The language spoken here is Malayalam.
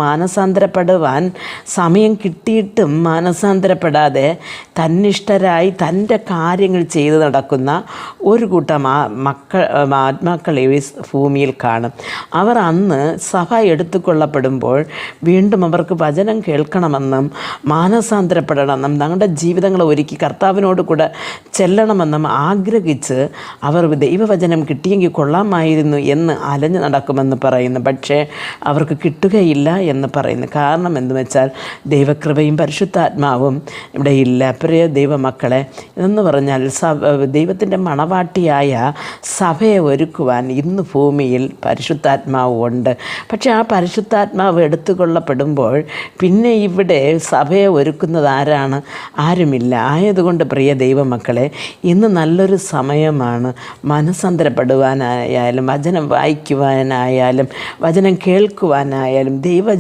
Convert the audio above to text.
മാനസാന്തരപ്പെടുവാൻ സമയം കിട്ടിയിട്ടും മാനസാന്തരപ്പെടാതെ തന്നിഷ്ടരായി തൻ്റെ കാര്യങ്ങൾ ചെയ്തു നടക്കുന്ന ഒരു കൂട്ടം ആത്മാക്കളെ ഭൂമിയിൽ കാണും. അവർ അന്ന് സഭ എടുത്തുകൊള്ളപ്പെടുമ്പോൾ വീണ്ടും അവർക്ക് വചനം കേൾക്കണമെന്നും മാനസാന്തരപ്പെടണമെന്നും തങ്ങളുടെ ജീവിതങ്ങളെ ഒരുക്കി കർത്താവിനോട് കൂടെ ചെല്ലണമെന്നും ആഗ്രഹിച്ച് അവർ ദൈവവചനം കിട്ടിയെങ്കിൽ കൊള്ളാമായിരുന്നു എന്ന് അലഞ്ഞു നടക്കുമെന്ന് പറയുന്നു. പക്ഷേ അവർക്ക് കിട്ടുകയില്ല എന്ന് പറയുന്നു. കാരണം എന്ന് വെച്ചാൽ ദൈവകൃപയും പരിശുദ്ധാത്മാവും ഇവിടെ ഇല്ല. പ്രിയ ദൈവമക്കളെ, എന്ന് പറഞ്ഞാൽ ദൈവത്തിൻ്റെ മണവാട്ടിയായ സഭയെ ഒരുക്കുവാൻ ഇന്ന് ഭൂമിയിൽ പരിശുദ്ധാത്മാവ് ഉണ്ട്. പക്ഷേ ആ പരിശുദ്ധാത്മാവ് എടുത്തുകൊള്ളപ്പെടുമ്പോൾ പിന്നെ ഇവിടെ സഭയെ ഒരുക്കുന്നത് ആരാണ്? ആരുമില്ല. ആയതുകൊണ്ട് പ്രിയ ദൈവമക്കളെ, ഇന്ന് നല്ലൊരു സമയമാണ്. മനസ്സാന്തരപ്പെടുവാനായാലും വചനം വായിക്കുവാനായാലും വചനം കേൾക്കുവാനായാലും ദൈവ